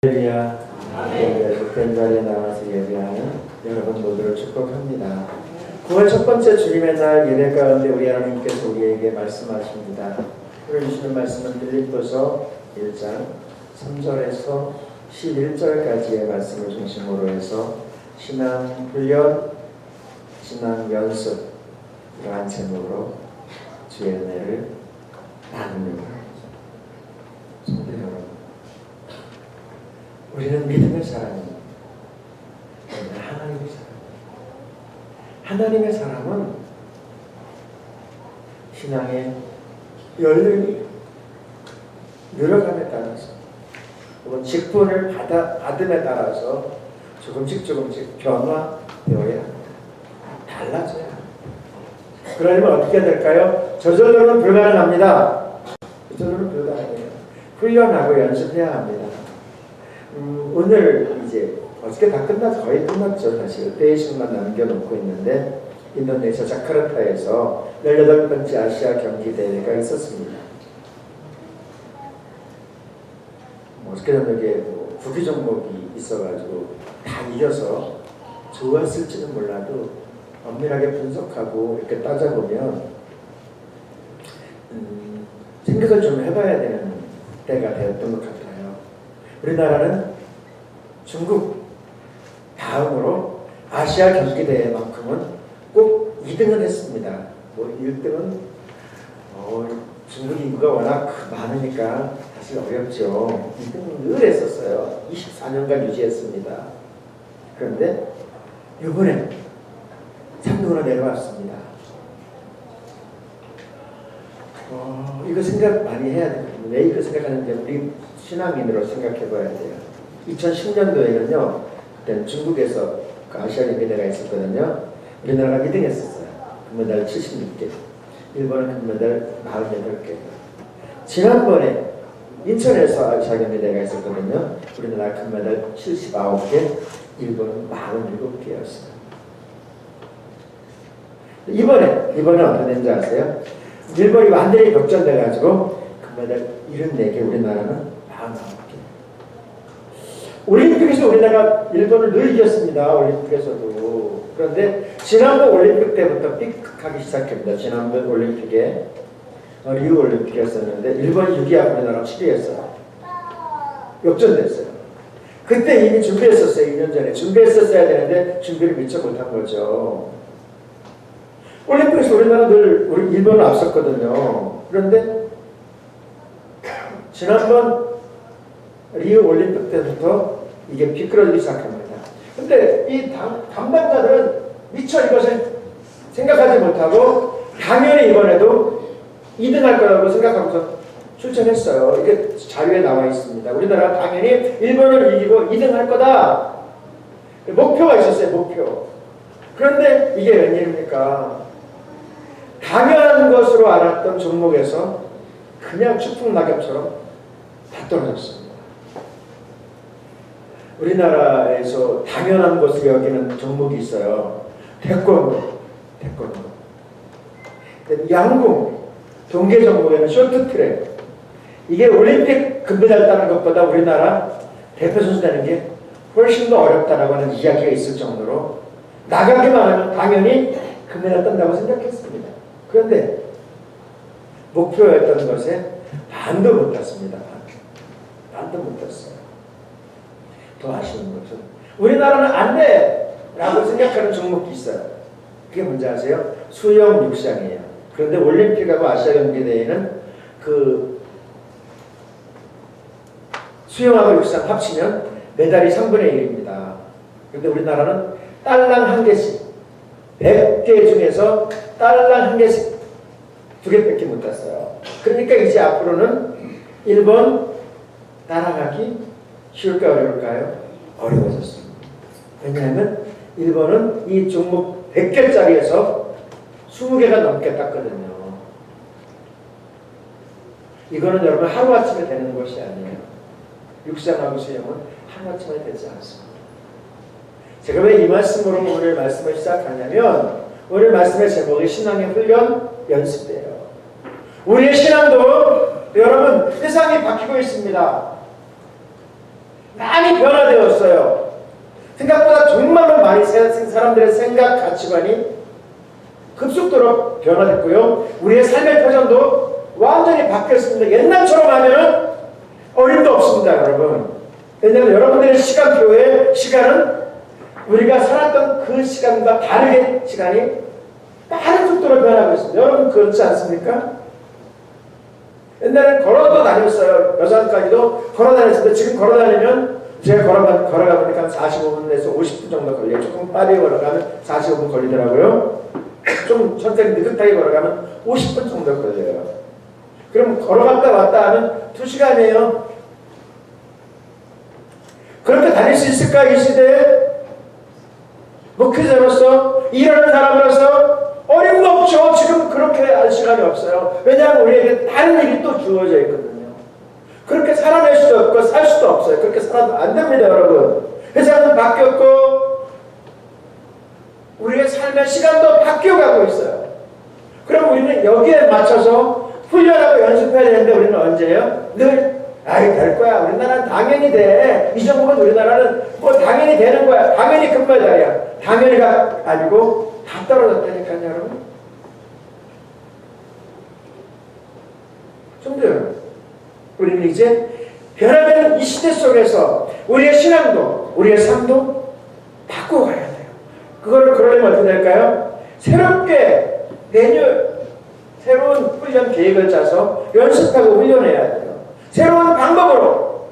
할렐루야. 복된 자리에 나와서 예배하는 여러분 모두를 축복합니다. 9월 첫 번째 주님의 날 예배 가운데 우리 하나님께서 우리에게 말씀하십니다. 오늘 주시는 말씀은 빌립보서 1장 3절에서 11절까지의 말씀을 중심으로 해서 신앙 훈련, 신앙 연습 이러한 제목으로 주의 은혜를 나눕니다. 성도 여러분, 우리는 믿음의 사람입니다. 우리는 하나님의 사람. 하나님의 사람은 신앙의 연륜이 늘어감에 따라서 혹은 직분을 받음에 따라서 조금씩 변화되어야 합니다. 달라져야 합니다. 그러려면 어떻게 될까요? 저절로는 불가능합니다. 저절로는 불가능해요. 훈련하고 연습해야 합니다. 오늘 이제 어저께 다 끝나서 거의 끝났죠. 사실 베이징만 남겨놓고 있는데 인도네시아 자카르타에서 18번째 아시아 경기대회가 있었습니다. 어저께 저녁에 구기 종목이 있어가지고 다 이겨서 좋았을지는 몰라도 엄밀하게 분석하고 이렇게 따져보면 생각을 좀 해봐야 되는 때가 되었던 것 같아요. 우리나라는 중국 다음으로 아시아 경기대회만큼은 꼭 2등은 했습니다. 1등은 중국 인구가 워낙 많으니까 사실 어렵죠. 2등은 늘 했었어요. 24년간 유지했습니다. 그런데 이번에 3등으로 내려왔습니다. 이거 생각 많이 해야 되거든요. 왜 이거 생각하는지 우리 신앙인으로 생각해 봐야 돼요. 2010년도에는요, 그때는 중국에서 그 아시아 경기대회가 있었거든요. 우리나라가 2등 했었어요. 금메달 76개. 일본은 금메달 48개. 지난번에 인천에서 아시아 경기대회가 있었거든요. 우리나라 금메달 79개, 일본은 47개였어요. 이번에 어떻게 된지 아세요? 일본이 완전히 역전돼가지고 금메달 74개, 우리나라는 49개. 올림픽에서 우리나라가 일본을 늘 이겼습니다. 올림픽에서도. 그런데 지난번 올림픽 때부터 삐끗하기 시작합니다. 지난번 올림픽에 리우 올림픽이었었는데 일본이 6위하고 우리나라가 7위였어요. 역전됐어요. 그때 이미 준비했었어요. 2년 전에. 준비했었어야 되는데 준비를 미처 못한 거죠. 올림픽에서 우리나라 우리 일본을 앞섰거든요. 그런데 지난번 리우 올림픽 때부터 이게 미끄러지기 시작합니다. 근데 이 담당자들은 미처 이것을 생각하지 못하고 당연히 이번에도 2등 할 거라고 생각하고서 출전했어요. 이게 자료에 나와 있습니다. 우리나라 당연히 일본을 이기고 2등 할 거다. 목표가 있었어요. 목표. 그런데 이게 웬일입니까? 당연한 것으로 알았던 종목에서 그냥 추풍낙엽처럼 다 떨어졌습니다. 우리나라에서 당연한 것을 여기는 종목이 있어요. 태권도. 양궁, 동계 종목에는 쇼트트랙. 이게 올림픽 금메달 따는 것보다 우리나라 대표 선수 되는 게 훨씬 더 어렵다라고 하는 이야기가 있을 정도로 나가기만 하면 당연히 금메달 딴다고 생각했습니다. 그런데 목표였던 것에 반도 못 땄습니다. 반도 못 땄어요. 더 아쉬운 것은 우리나라는 안 돼! 라고 생각하는 종목이 있어요. 그게 뭔지 아세요? 수영, 육상이에요. 그런데 올림픽하고 아시아 경기대회는 그 수영하고 육상 합치면 메달이 3분의 1입니다. 그런데 우리나라는 딸랑 1개씩 100개 중에서 딸랑 1개씩 2개밖에 못 땄어요. 그러니까 이제 앞으로는 일본 따라가기 쉬울까요? 어려울까요? 어려워졌습니다. 왜냐하면 일본은 이 종목 100개짜리에서 20개가 넘게 땄거든요. 이거는 여러분 하루아침에 되는 것이 아니에요. 육상하고 수영은 하루아침에 되지 않습니다. 제가 왜 이 말씀으로 오늘 말씀을 시작하냐면 오늘 말씀의 제목이 신앙의 훈련 연습이에요. 우리의 신앙도 여러분 세상이 바뀌고 있습니다. 많이 변화되었어요. 생각보다 정말로 많이 사람들의 생각, 가치관이 급속도로 변화됐고요. 우리의 삶의 표정도 완전히 바뀌었습니다. 옛날처럼 하면은 어림도 없습니다, 여러분. 왜냐하면 여러분들의 시간표에 시간은 우리가 살았던 그 시간과 다르게 시간이 빠른 속도로 변하고 있습니다. 여러분 그렇지 않습니까? 옛날엔 걸어도 다녔어요. 여산까지도 걸어 다녔는데 지금 걸어 다니면 제가 걸어가보니까 45분에서 50분 정도 걸려요. 조금 빠르게 걸어가면 45분 걸리더라고요. 좀 천천히 느긋하게 걸어가면 50분 정도 걸려요. 그럼 걸어갔다 왔다 하면 2시간이에요. 그렇게 다닐 수 있을까 이 시대에? 목회자로서 일하는 사람으로서 어림도 없죠. 지금 그렇게 할 시간이 없어요. 왜냐하면 우리에게 다른 일이 또 주어져 있거든요. 그렇게 살아낼 수도 없고 살 수도 없어요. 그렇게 살아도 안 됩니다, 여러분. 회사는 바뀌었고 우리의 삶의 시간도 바뀌어가고 있어요. 그럼 우리는 여기에 맞춰서 훈련하고 연습해야 되는데 우리는 언제요? 늘 될 거야. 우리나라는 당연히 돼. 이 정도면 우리나라는 뭐 당연히 되는 거야. 당연히 금메달이야. 당연히가 아니고 다 떨어졌다니까요, 여러분. 성도여러분, 우리는 이제 변화되는 이 시대 속에서 우리의 신앙도 우리의 삶도 바꿔가야 돼요. 그러려면 어떻게 될까요? 새롭게 새로운 훈련 계획을 짜서 연습하고 훈련해야 돼요. 새로운 방법으로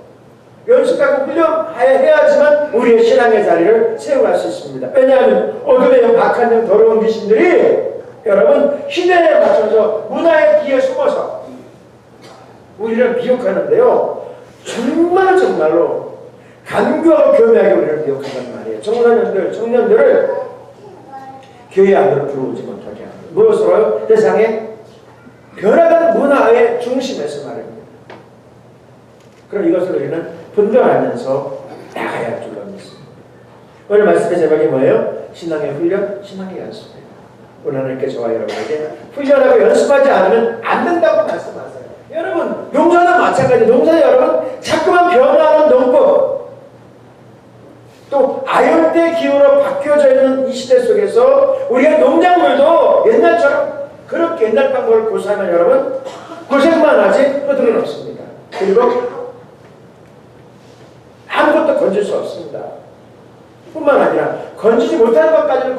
연습하고 훈련해야지만 우리의 신앙의 자리를 세워갈 수 있습니다. 왜냐하면 어둠의 박한 더러운 귀신들이 여러분 시대에 맞춰서 문화에 뒤에 숨어서 우리를 미혹하는데요. 정말로 간교하고 교묘하게 우리를 미혹한단 말이에요. 청년들을 교회 안으로 들어오지 못하게 합니다. 무엇으로요? 세상에 변화가는 문화의 중심에서 말입니다. 그럼 이것을 우리는 분별하면서 나가야 할 줄로 믿습니다. 오늘 말씀의 제목이 뭐예요? 신앙의 훈련, 신앙의 연습이에요. 오늘 하나님께 저와 여러분에게 훈련하고 연습하지 않으면 안 된다고 말씀하세요. 여러분 농사는 마찬가지. 농사 여러분 자꾸만 변화하는 농법, 또 아열대 기후로 바뀌어져 있는 이 시대 속에서 우리가 농작물도 옛날처럼 그렇게 옛날 방법을 고수하면 여러분 고생만 하지 효도는 없습니다. 그리고 아무것도 건질 수 없습니다. 뿐만 아니라 건지지 못하는 것까지는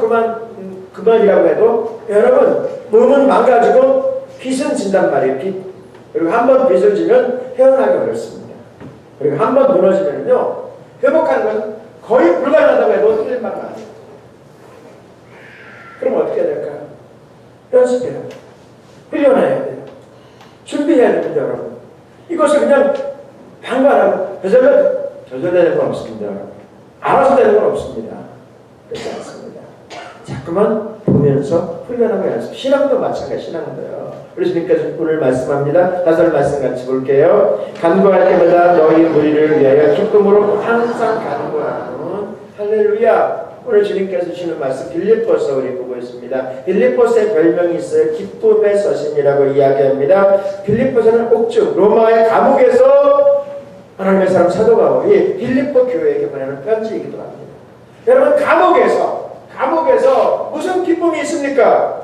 그만이라고 해도 여러분 몸은 망가지고 빚은 진단 말이에요. 빚. 그리고 한번 빚을 지면 헤어나기 어렵습니다. 그리고 한번 무너지면요 회복하는 건 거의 불가능하다고 해도 틀린 말은 아니에요. 그럼 어떻게 해야 될까요? 연습해야 돼요. 훈련해야 돼요. 준비해야 됩니다, 여러분. 이것을 그냥 방관하고 저절로 되는 건 없습니다. 알아서 되는 건 없습니다. 그렇지 않습니다. 자꾸만 보면서 훈련하고 연습. 신앙도 마찬가지, 신앙도요. 우리 주님께서 오늘 말씀합니다. 다시 말씀 같이 볼게요. 간구할 때마다 너희 무리를 위하여 기쁨으로 항상 간구하는 할렐루야. 오늘 주님께서 주시는 말씀 빌립보서 우리 보고 있습니다. 빌립보서의 별명이 있어요. 기쁨의 서신이라고 이야기합니다. 빌립보서는 옥중 로마의 감옥에서 하나님의 사람 사도 바울이 빌립보 교회에게 보내는 편지이기도 합니다. 여러분 감옥에서 무슨 기쁨이 있습니까?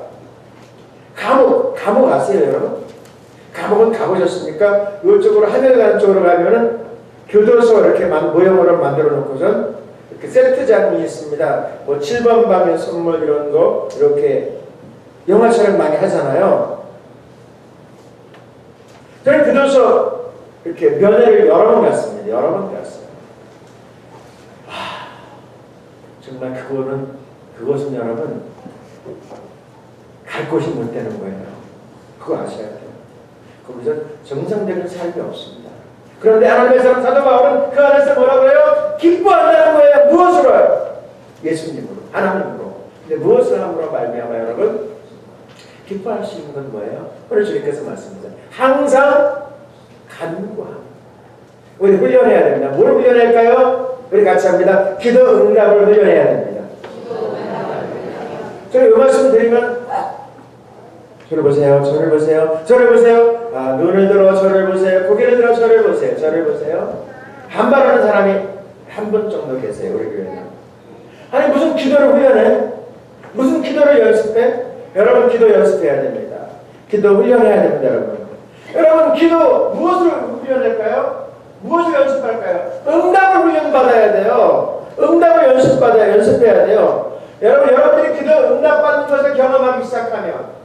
감옥 아세요, 여러분? 감옥은 가보셨습니까? 이쪽으로 하늘 가는 쪽으로 가면은 교도소 이렇게 모형으로 만들어 놓고선 이렇게 세트장이 있습니다. 뭐 7번 방의 선물 이런 거 이렇게 영화처럼 많이 하잖아요. 저는 교도소 이렇게 면회를 여러 번 갔습니다. 여러 번 갔어요. 정말 그것은 여러분 갈 곳이 못 되는 거예요. 그거 아셔야 돼요. 거기서 정상적인 삶이 없습니다. 그런데 하나님의 사람 사도 바울은 그 안에서 뭐라고 해요? 기뻐한다는 거예요. 무엇으로요? 예수님으로, 하나님으로. 근데 무엇을 함으로 말미암아 여러분? 기뻐할 수 있는 건 뭐예요? 오늘 주님께서 말씀하셨어요. 항상 간구함. 우리 훈련해야 됩니다. 뭘 훈련할까요? 우리 같이 합니다. 기도 응답을 훈련해야 됩니다. 저는 이 말씀 드리면 저를 보세요. 저를 보세요. 저를 보세요. 눈을 들어 저를 보세요. 고개를 들어 저를 보세요. 저를 보세요. 반발하는 사람이 한 분 정도 계세요, 우리 교회는. 아니, 무슨 기도를 훈련해? 무슨 기도를 연습해? 여러분, 기도 연습해야 됩니다. 기도 훈련해야 됩니다, 여러분. 여러분, 기도 무엇을 훈련할까요? 무엇을 연습할까요? 응답을 훈련받아야 돼요. 응답을 연습해야 돼요. 여러분들이 기도 응답받는 것을 경험하기 시작하면,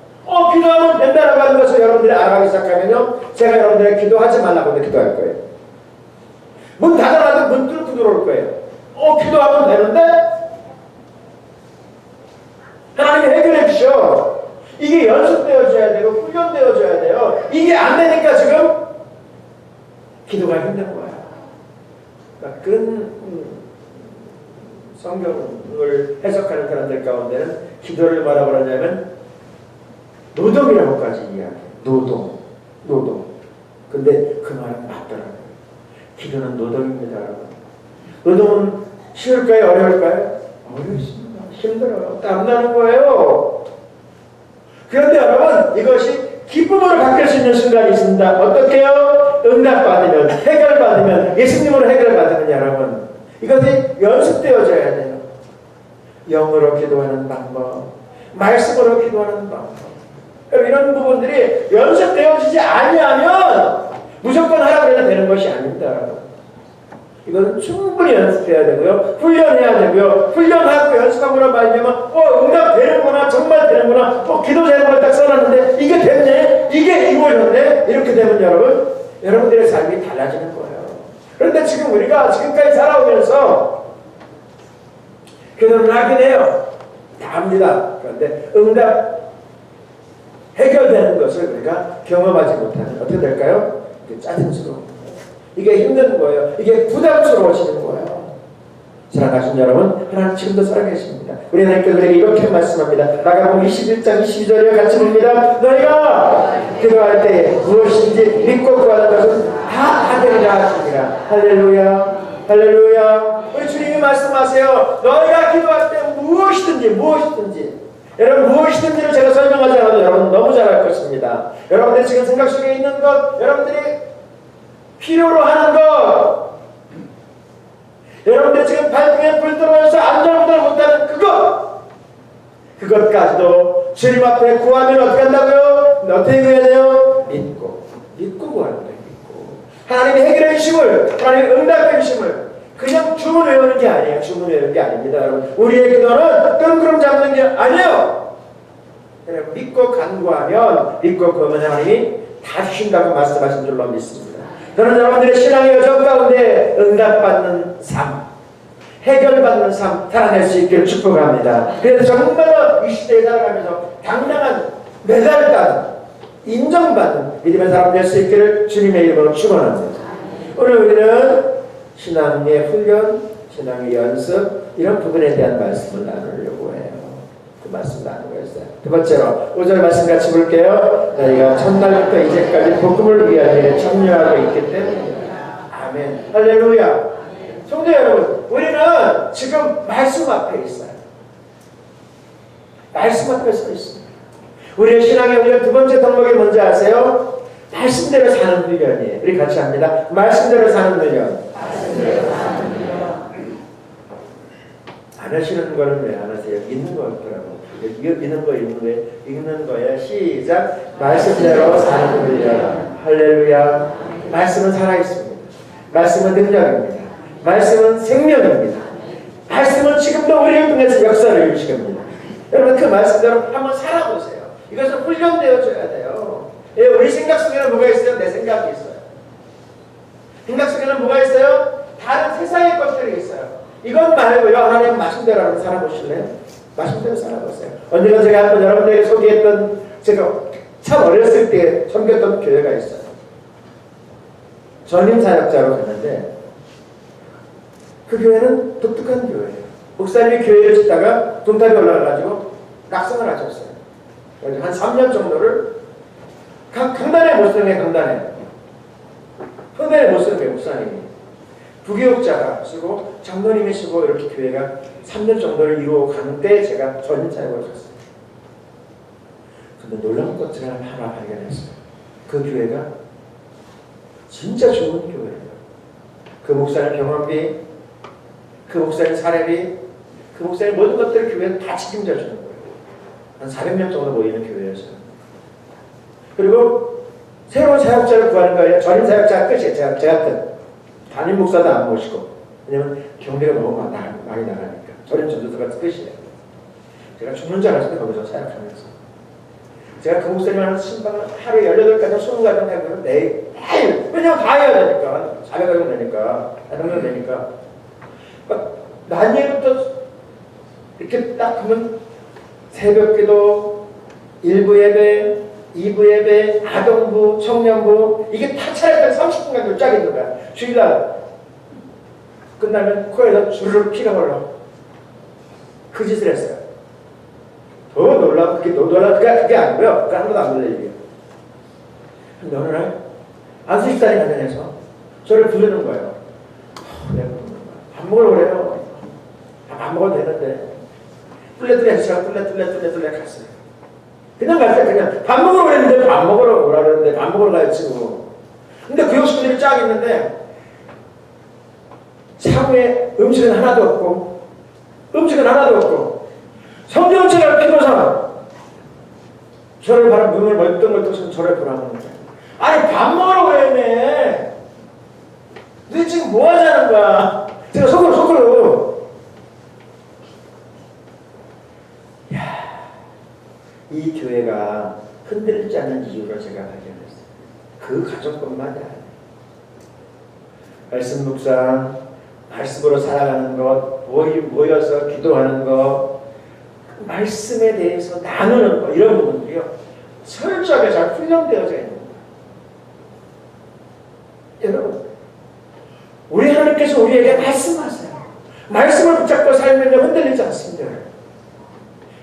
기도하면 된다라고 하는 것을 여러분들이 알아가기 시작하면요, 제가 여러분들에게 기도하지 말라고 기도할 거예요. 문 닫아놔도 문 뚫고 들어올 거예요. 기도하면 되는데? 하나님이 해결해 주셔. 이게 연습되어져야 되고 훈련되어져야 돼요. 이게 안 되니까 지금 기도가 힘든 거야. 그러니까 성경을 해석하는 사람들 가운데는 기도를 뭐라고 그러냐면 노동이라고까지 이야기해요. 노동. 근데 그 말은 맞더라고요. 기도는 노동입니다, 여러분. 노동은 쉬울까요? 어려울까요? 어렵습니다. 힘들어요. 땀나는 거예요. 그런데 여러분, 이것이 기쁨으로 바뀔 수 있는 순간이 있습니다. 어떻게요? 응답받으면, 해결받으면, 예수님으로 해결받으면 여러분, 이것이 연습되어져야 돼요. 영으로 기도하는 방법, 말씀으로 기도하는 방법. 이런 부분들이 연습되어지지 아니하면 무조건 하라고 해도 되는 것이 아닙니다. 이것은 충분히 연습해야 되고요. 훈련해야 되고요. 훈련하고 연습하고나 말이면 응답 되는구나. 정말 되는구나. 기도 제목을 딱 써놨는데 이게 됐네. 이게 이루어졌네. 이렇게 되면 여러분들의 삶이 달라지는 거예요. 그런데 지금 우리가 지금까지 살아오면서 기도를 하긴 해요. 다 합니다. 그런데 응답 해결되는 것을 우리가 경험하지 못하면 어떻게 될까요? 짜증스러워. 이게 힘든 거예요. 이게 부담스러워지는 거예요. 사랑하신 여러분, 하나님 지금도 살아계십니다. 우리 하나님께서 우리에게 이렇게 말씀합니다. 마가복음 21장 22절에 같이 봅니다. 너희가 기도할 때 무엇인지 믿고 구하는 것은 다 받으리라 하시니라. 할렐루야. 할렐루야. 우리 주님이 말씀하세요. 너희가 기도할 때 무엇이든지 여러분, 무엇이든지를 제가 설명하지 않아도 여러분 너무 잘 알 것입니다. 여러분들이 지금 생각 속에 있는 것, 여러분들이 필요로 하는 것, 여러분들이 지금 발등에 불 들어와서 안절부절 못하는 그것까지도 주님 앞에 구하면 어떻게 한다고요? 어떻게 구해야 돼요? 믿고 구하는 거예요. 믿고 하나님이 해결해 주심을, 하나님이 응답해 주심을 그냥 주문 외우는 게 아니에요. 주문 외우는 게 아닙니다. 여러분, 우리의 기도는 뜬구름 잡는 게 아니에요. 여러분, 믿고 간구하면, 믿고 구하면 하나님이 다 주신다고 말씀하신 줄로 믿습니다. 저는 여러분들의 신앙의 여정 가운데 응답받는 삶, 해결받는 삶 살아낼 수 있기를 축복합니다. 그래서 정말로 이 시대에 살아가면서 당당한 메달 따는, 인정받는 믿음의 사람 될 수 있기를 주님의 이름으로 축원합니다. 오늘 우리는 신앙의 훈련, 신앙의 연습, 이런 부분에 대한 말씀을 나누려고 해요. 그 말씀 나누고 있어요. 두 번째로 5절 말씀 같이 볼게요. 저희가 첫날부터 이제까지 복음을 위한 일에 참여하고 있기 때문입니다. 아멘. 할렐루야. 성도 여러분, 우리는 지금 말씀 앞에 있어요. 말씀 앞에 서 있습니다. 우리의 신앙의 훈련 두 번째 덕목이 뭔지 아세요? 말씀대로 사는 훈련이에요. 우리 같이 합니다. 말씀대로 사는 훈련. 안 하시는 거는 왜 안 하세요? 믿는 거 같더라고. 읽는 거예요. 시작. 말씀대로 사는 훈련. 할렐루야. 말씀은 살아있습니다. 말씀은 능력입니다. 말씀은 생명입니다. 말씀은 지금도 우리를 통해서 역사를 이루시옵니다. 여러분, 그 말씀대로 한번 살아보세요. 이것은 훈련되어져야 돼요. 우리 생각 속에는 뭐가 있어요? 내 생각이 있어요. 생각 속에는 뭐가 있어요? 다른 세상의 것들이 있어요. 이건 말고요, 하나님 말씀대로 한번 살아보실래요? 말씀대로 살아보세요. 언젠가 제가 한번 여러분들에게 소개했던, 제가 참 어렸을 때 섬겼던 교회가 있어요. 전임 사역자로 갔는데 그 교회는 독특한 교회예요. 목사님이 교회를 짓다가 동탑에 올라가가지고 낙성을 하셨어요. 한 3년 정도를 강단에 못 쓰는 게 강단에 못 쓰는 게 목사님이 부교육자가 쓰고 장로님이 쓰고 이렇게 교회가 3년 정도를 이루어가는 때 제가 전임 사역을 갔어요. 근데 놀라운 것들을 하나 발견했어요. 그 교회가 진짜 좋은 교회예요. 그 목사님 병원비 그 목사님 사례비, 그 목사님 모든 것들을 교회에 다 책임져 주는 거예요. 한 400명 정도 모이는 교회였어요. 그리고 새로운 사역자를 구하는 거예요. 전임 사역자가 끝이에요. 제가 끝. 담임 목사도 안 모시고. 왜냐면 경비가 너무 많이 나가니까. 전임 전도사가 끝이에요. 제가 죽는 줄 알았어요. 거기서 사역하면서. 제가 그 목사님하고 신방을 하루에 18가정, 20가정 하면 매일. 왜냐면 다 해야 되니까. 400가정 되니까. 400명 되니까. 난예부터 이렇게 딱 하면 새벽 기도, 1부 예배, 2부 예배, 아동부, 청년부, 이게 다 차례까지 30분간 쫙 있는 거야. 주일날 끝나면 코에서 주르륵 피가 올라. 그 짓을 했어요. 더 놀라, 그게 아니고요. 그게 아무도 안 놀라, 이게. 근데 어느 날, 안수식단이 관련해서 저를 부르는 거예요. 내가 밥 먹으러 그래요. 밥 먹어도 되는데. 뚫레뚫레 해서 뚫레 갔어요. 그냥 갔어요. 그냥 밥 먹으러 그랬는데 밥 먹으러 오라 그랬는데 밥 먹으러 가야지 뭐. 근데 그 교육식들이 쫙 있는데 차고에 음식은 하나도 없고 성경 책을 피고서 저를 바라 눈을 멀뚱멀뚱 저를 보라는 거예요. 아니 밥 먹으러 그랬네. 너희 지금 뭐 하자는 거야. 제가 속으로 이 교회가 흔들리지 않는 이유를 제가 발견했어요. 그 가정뿐만이 아니에요. 말씀 묵상, 말씀으로 살아가는 것, 모여서 기도하는 것, 말씀에 대해서 나누는 것, 이런 부분들이요. 철저하게 잘 훈련되어져 있는 거예요. 여러분, 우리 하나님께서 우리에게 말씀하세요. 말씀을 붙잡고 살면 흔들리지 않습니다.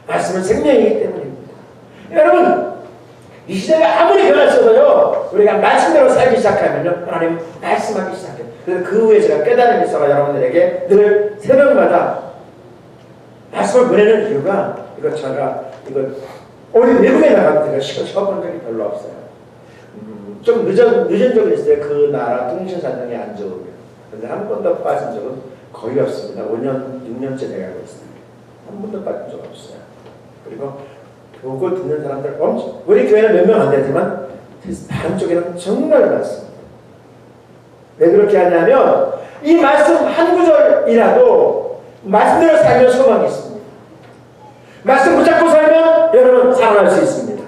말씀은 생명이기 때문입니다. 여러분, 이 시대가 아무리 변했어도요, 우리가 말씀대로 살기 시작하면요, 하나님 말씀하기 시작해요. 그래서 그 후에 제가 깨달음이 있어가 여러분들에게 늘 새벽마다 말씀을 보내는 이유가, 우리 외국에 나가면 제가 시켜본 적이 별로 없어요. 좀 늦은 적이 있어요. 그 나라 통신사정이 안 좋으면. 근데 한 번도 빠진 적은 거의 없습니다. 5년, 6년째 돼가고 있습니다. 한 번도 빠진 적 없어요. 그리고 보고 듣는 사람들 엄청, 우리 교회는 몇 명 안 되지만 다른 쪽에는 정말 많습니다. 왜 그렇게 하냐면 이 말씀 한 구절이라도 말씀대로 살면 소망이 있습니다. 말씀 붙잡고 살면 여러분 살아날 수 있습니다.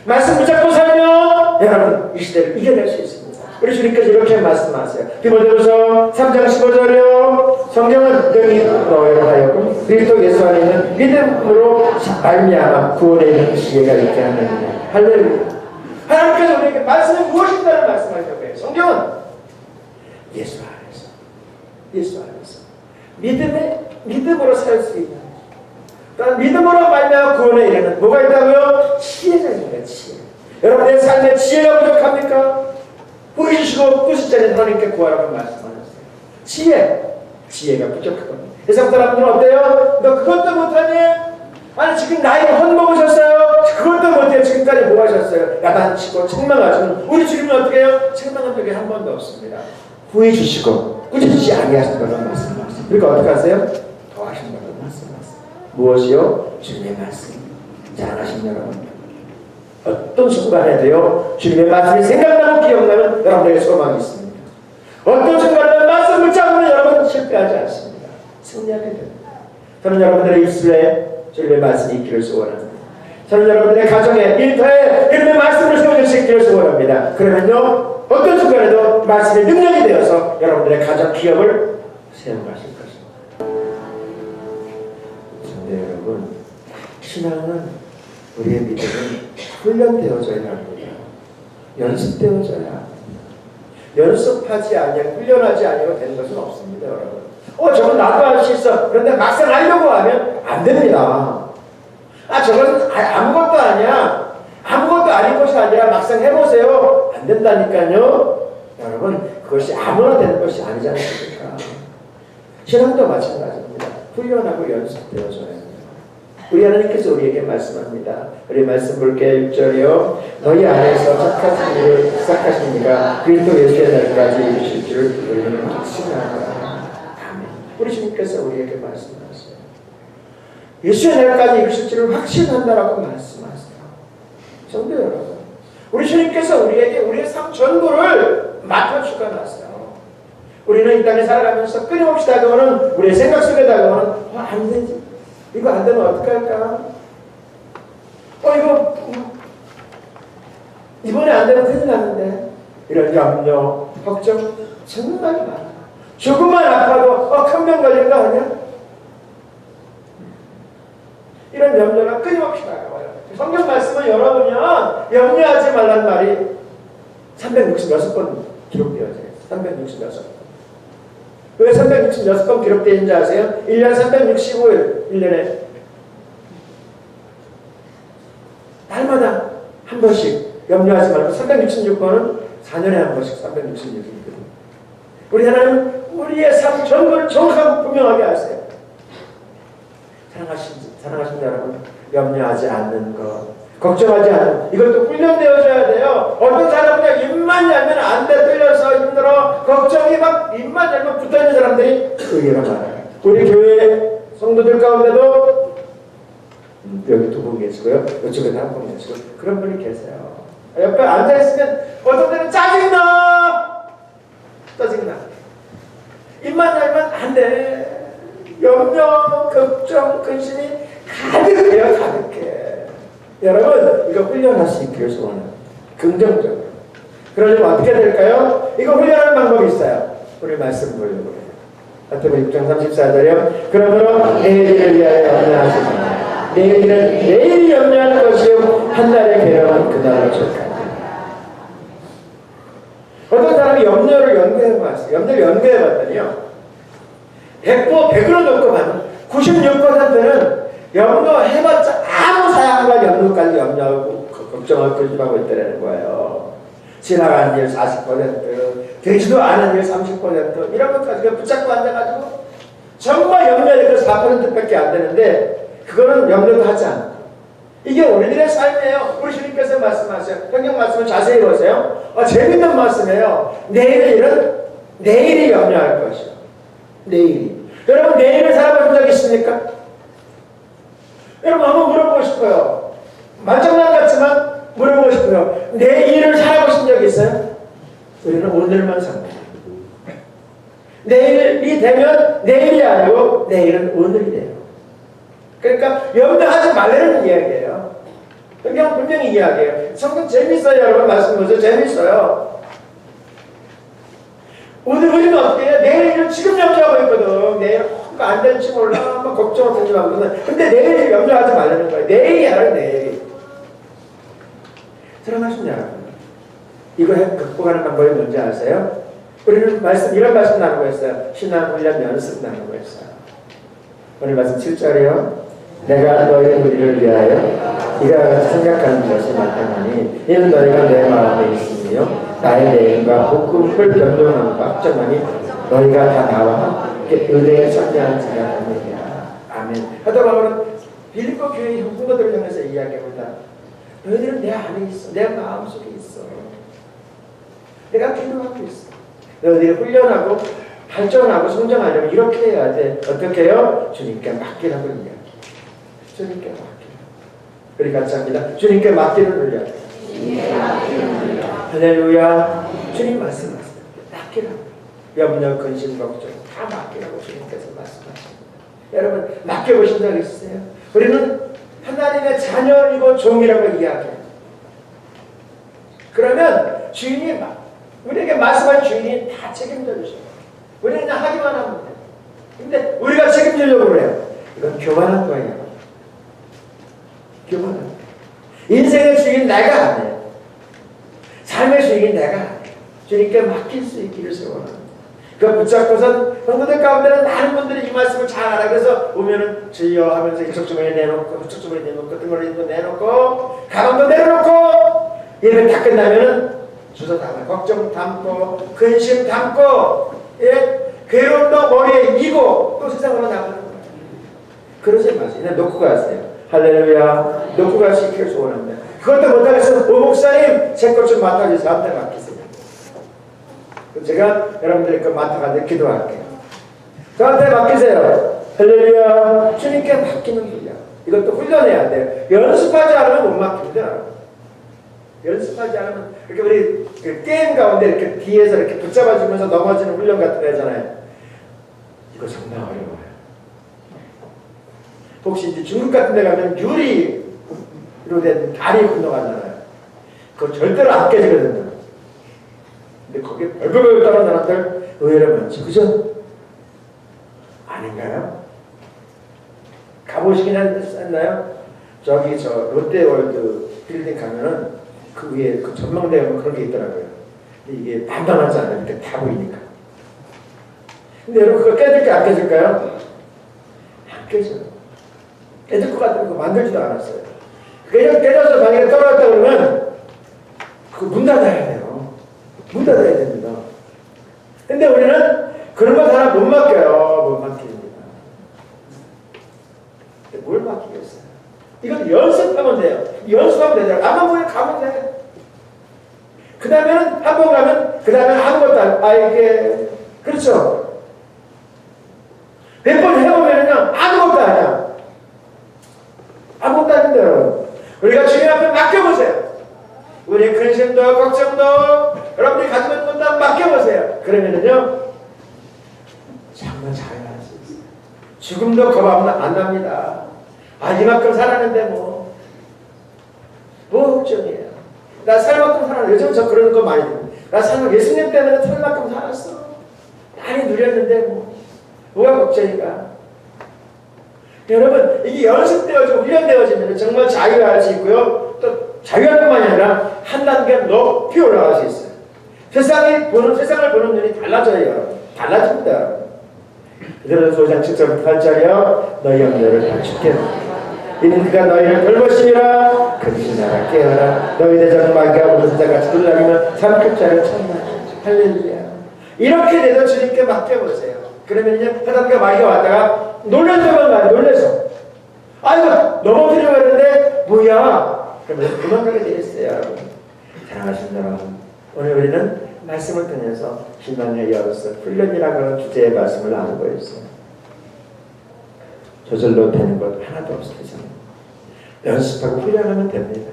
말씀 붙잡고 살면 여러분 이 시대를 이겨낼 수 있습니다. 우리 주님께서 이렇게 말씀하세요. 디모데후서 3장 15절이요. 성경은 능히 너희로 하여금 그리스도 예수 안에 있는 믿음으로 말미암아 구원에 있는 지혜가 있게 하느니라. 할렐루야. 하나님께서 우리에게 말씀이 무엇인가를 말씀하시려고 해요. 성경은 예수 안에서 믿음으로 살 수 있는, 그러니까 믿음으로 말미암아 구원에 이르는 뭐가 있다고요? 지혜가 있는 거예요. 지혜. 여러분 내 삶에 지혜가 부족합니까? 보이시고 꾸짖자니 하나님께 구하라고 말씀하셨어요. 지혜가 부족하거든요. 세상 사람들은 어때요? 너 그것도 못하니? 아니 지금 나이 헛먹으셨어요? 그것도 못해요. 지금까지 뭐 하셨어요? 야단치고 책망하시는 우리 주님은 어떻게 해요? 책망한 적이 한 번도 없습니다. 구해주시고 꾸짖지 아니하신다고 말씀하셨어요. 그러니까 어떻게 하세요? 더 하신다고 말씀하셨어요. 무엇이요? 주님의 말씀. 잘하신 여러분, 어떤 순간에도요 주님의 말씀이 생각나고 기억나면 여러분에게 소망이 있습니다. 어떤 순간에도 말씀 붙잡으면 여러분 실패하지 않습니다. 승리하게 됩니다. 저는 여러분들의 입술에 주님의 말씀이 있기를 소원합니다. 저는 여러분들의 가정에, 일터에 주님의 말씀을 세워주시기를 소원합니다. 그러면요 어떤 순간에도 말씀의 능력이 되어서 여러분들의 가정 기업을 세워가실 것입니다. 그런데 여러분, 신앙은, 우리의 믿음은 훈련되어져야 합니다. 연습되어져야 합니다. 연습하지 아니하고 훈련하지 아니하고 되는 것은 없습니다. 여러분, 저건 나도 할 수 있어. 그런데 막상 하려고 하면 안 됩니다. 저건 아무것도 아니야. 아무것도 아닌 것이 아니라 막상 해보세요. 안 된다니까요. 여러분, 그것이 아무나 되는 것이 아니지 않습니까? 신앙도 마찬가지입니다. 훈련하고 연습되어져야 합니다. 우리 하나님께서 우리에게 말씀합니다. 우리 말씀 볼게요. 6절이요. 너희 안에서 착하신 일을 시작하신 이가 그리스도 예수의 날까지 이루실 줄을 우리는 확신하노라. 아멘. 우리 주님께서 우리에게 말씀하세요. 예수의 날까지 이루실 줄을 확신한다라고 말씀하세요. 성도 여러분, 우리 주님께서 우리에게 우리의 삶 전부를 맡겨주고 나세요. 우리는 이 땅에 살아가면서 끊임없이 다가오는 우리의 생각 속에 다가오는 안 되지. 이거 안 되면 어떡할까? 이거 이번에 안 되면 큰일 나는데. 이런 염려, 걱정 정말 많아. 조금만 아파도 큰 병 걸린 거 아니야? 이런 염려가 끊임없이 다가와요. 성경 말씀을 열어보면 염려하지 말란 말이 366번 기록되어져요. 366번. 왜 366번 기록되어 있는지 아세요? 1년 365일, 1년에 날마다 한 번씩 염려하지 말고 366번은 4년에 한 번씩 366일이거든요. 우리 하나님 우리의 삶 전부를 정확하고 분명하게 아세요. 사랑하신 여러분, 염려하지 않는 것, 걱정하지 않는 것, 이것도 훈련되어져야 돼요. 어떤 사람은 그냥 입만 열면 안 돼, 떨려서 힘들어, 걱정이 막 입만 열면 붙어있는 사람들이 의외로 많아요. 우리 교회 성도들 가운데도 여기 두 분 계시고요, 이쪽에도 한 분 계시고 그런 분이 계세요. 옆에 앉아있으면 어떤 때는 짜증나. 입만 열면 안 돼. 염려, 걱정, 근심이 가득해요. 가득해. 여러분, 이거 훈련할 수 있기를 소원합니다. 긍정적으로. 그러려면 어떻게 될까요? 이거 훈련하는 방법이 있어요. 우리 말씀 보려고 해요. 마태복음 6장 34절이요. 그러므로 내일을 위하여 염려하시라. 내일이 염려하는 것이요 한날의 괴로움은 그날을 족하니. 어떤 사람이 염려를 연구해봤어요. 염려를 연구해봤더니요, 100%로 놓고 봐면 96%는 염려해봤자 아무 사양과 염려까지 염려하고 걱정하고 근심하고 있다는 거예요. 지나가는 일 40%, 되지도 않은 일 30%, 이런 것까지 붙잡고 앉아가지고 정말 염려할 그 4%밖에 안 되는데 그거는 염려도 하지 않고. 이게 우리들의 삶이에요. 우리 주님께서 말씀하세요. 성경 말씀을 자세히 보세요. 재밌는 말씀이에요. 내일이 염려할 것이요. 내일이. 여러분, 내일을 살아본 적 있습니까? 여러분, 한번 물어보고 싶어요. 말장난 같지만 물어보고 싶어요. 내일을 살아보신 적 있어요? 우리는 오늘만 삽니다. 내일이 되면 내일이 아니고 내일은 오늘이 돼요. 그러니까 염려하지 말라는 이야기예요. 성경 분명히 이야기해요. 성경 재밌어요. 여러분 말씀 보세요. 재밌어요. 우리는 어떻게 해요? 내일을 지금 염려하고 있거든. 내일 안 될지 몰라. 막 걱정하든지 말거든. 근데 내일 염려하지 말라는 거예요. 내일이 아니라 내일. 사랑하신 여러분, 이거 극복하는 방법이 뭔지 아세요? 우리는 이런 말씀 나누고 있어요. 신앙훈련 연습 나누고 있어요. 오늘 말씀 7절이요. 내가 너희 우리를 위하여 이와 같이 생각하는 것이 마땅하니 이는 너희가 내 마음에 있으며 나의 내인과 복음을 변동함과 확정하니 너희가 다 나와 함께 은혜에 참여하는 자가 되느니라. 아멘. 하다 보면 빌립보 교회 성도들을 향해서 이야기합니다. 너희들은 내 안에 있어. 내 마음속에 있어. 내가 기도하고 있어. 너희들이 훈련하고 발전하고 성장하려면 이렇게 해야 돼. 어떻게 해요? 주님께 맡기라고 이야기해. 주님께 맡기라. 우리 같이 합니다. 주님께 맡기는 훈련. 할렐루야. 주님 말씀하세요. 맡기라고. 염려, 근심, 걱정 다 맡기라고 주님께서 말씀하십니다. 여러분, 맡겨보신 적 있으세요? 우리는 하나님의 자녀이고 종이라고 이야기해요. 그러면 주인이 우리에게 말씀할 주인이 다 책임져 주셔요. 우리는 그냥 하기만 하면 돼요. 근데 우리가 책임지려고 그래요. 이건 교만한 거예요. 교만한 거예요. 인생의 주인 내가 안 해요. 삶의 주인이 내가 안 해요. 주님께 맡길 수 있기를 소원합니다. 그거 붙잡고선 성도들 가운데는 많은 분들이 이 말씀을 잘 알아. 그래서 오면은 주여 하면서 이쪽 주머니에 내놓고 저쪽 주머니에 내놓고 뜬머리도 내놓고 가방도 내려놓고 예배 다 끝나면은 주소 담아 걱정 담고 근심 담고 괴로움도 머리에 이고 또 세상으로 나가는 거예요. 그러지 마세요. 그냥 놓고 가세요. 할렐루야. 놓고 갈 수 있기를 소원합니다. 그것도 못하겠어서 목사님 제 것 좀 맡아주세요. 앞에 맡기세요. 제가 여러분들의 것 맡아가지고 기도할게요. 저한테 맡기세요. 할렐루야. 주님께 맡기는 훈련. 이것도 훈련해야 돼요. 연습하지 않으면 못 맡깁니다. 연습하지 않으면 이렇게 우리 그 게임 가운데 이렇게 뒤에서 이렇게 붙잡아주면서 넘어지는 훈련 같은 거 하잖아요. 이거 정말 어려워요. 혹시 이제 중국 같은 데 가면 유리로 된 다리 건너가잖아요. 그거 절대로 안 깨지거든요. 근데 거기에 벌벌벌 떠는 사람들 의외로 많죠. 그죠? 아닌가요? 가보시긴 했나요? 저기 저 롯데월드 빌딩 가면은 그 위에 그 전망대에 보면 그런 게 있더라고요. 근데 이게 단단하지 않아요. 이렇게 다 보이니까. 근데 여러분 그거 깨질까 안 깨질까요? 안 깨져요. 깨질 것 같으면 그거 만들지도 않았어요. 그냥 깨져서 만약에 떨어졌다 그러면 그거 문 닫아야 돼요. 문 닫아야 됩니다. 근데 우리는 그런 거 하나 못 맡겨요. 못 맡깁니다. 뭘 맡기겠어요? 이건 연습하면 돼요. 연습하면 되더라고요. 아마 뭐에 가면 돼. 그 다음에는 한 번 가면 그 다음에는 아무것도 이게 그렇죠. 몇 번 해보면은요 아무것도 아니야. 아무것도 아닌데 여러분. 우리가 주님 앞에 맡겨보세요. 우리의 근심도 걱정도 여러분들이 가지고 있는 것도 맡겨보세요. 그러면은요 정말 잘 할 수 있어요. 죽음도 겁 안 납니다. 이만큼 살았는데 뭐 걱정이에요. 나 살만큼 살았는데 요즘 저 그러는 거 많이 들어요. 나 예수님 때문에 살만큼 살았어. 많이 누렸는데 뭐가 걱정인가? 여러분 이게 연습되어지고 훈련되어지면 정말 자유할 수 있고요. 또 자유할 뿐만이 아니라 한 단계 높이 올라갈 수 있어요. 세상을 보는 눈이 달라져요. 달라집니다. 그래서 5장 7절부터 8절이요. 너희 염려를 감축해. 이는 그가 너희를 돌보시리라. 그것이 나라 깨어라. 너희 대장은 마귀하고 노자같이 돌아다니면 삼급자를 찾나. 할렐루야. 이렇게 돼도 주님께 맡겨보세요. 그러면요 하다가 마귀가 왔다가 놀란다만 말이에요. 놀래서 이거 넘어뜨리려고 했는데 뭐야. 그러면 도망가게 되겠어요. 여러분 사랑하신 여러분, 오늘 우리는 말씀을 통해서 희망의 열쇠 훈련이라고 하는 주제의 말씀을 나누고 있어요. 저절로 되는 것 하나도 없어요. 연습하고 훈련하면 됩니다.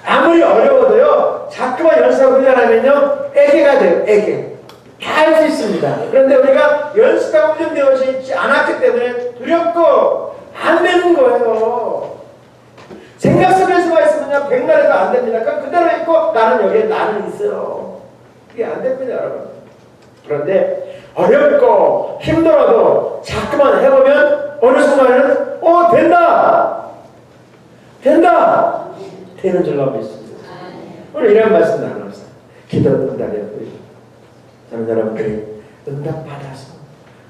아무리 어려워도요 자꾸만 연습하고 훈련하면요 애기가 돼요. 애기 다 할 수 있습니다. 그런데 우리가 연습하고 훈련되어지지 않았기 때문에 두렵고 안 되는 거예요. 생각 속에서만 있으면요 백날에도 안 됩니다. 그럼 그대로 있고 나는 나는 있어요. 그게 안 됩니다 여러분. 그런데 어렵고 힘들어도 자꾸만 해보면 어느 순간에는 된다 되는 줄로 믿습니다. 오늘 이런 말씀 나눴어요. 기도 응답이었고요. 저는 여러분들이 응답 받아서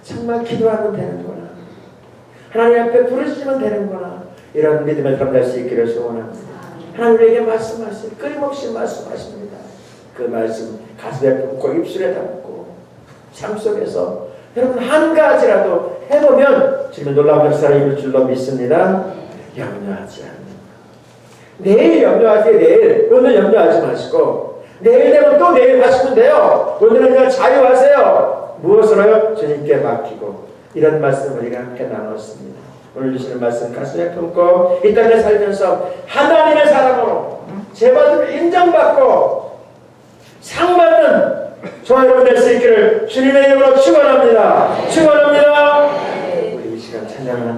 정말 기도하면 되는구나, 하나님 앞에 부르시면 되는구나, 이런 믿음을 담을 수 있기를 소원합니다. 하나님 우리에게 말씀하시고 끊임없이 말씀하십니다. 그 말씀 가슴에 품고 입술에 담고 삶 속에서 여러분 한 가지라도 해보면 주님의 놀라운 역사를 이룰 줄로 믿습니다. 염려하지 않는 것. 내일 염려하지, 내일. 오늘 염려하지 마시고 내일 되면 또 내일 하시면 돼요. 오늘은 그냥 자유하세요. 무엇으로요? 주님께 맡기고. 이런 말씀을 우리가 함께 나눴습니다. 오늘 주시는 말씀 가슴에 품고 이 땅에 살면서 하나님의 사람으로 제받음을 인정받고 상받는 저와 여러분 될 수 있기를 주님의 이름으로 축원합니다. 우리 이 시간 찬양합니다.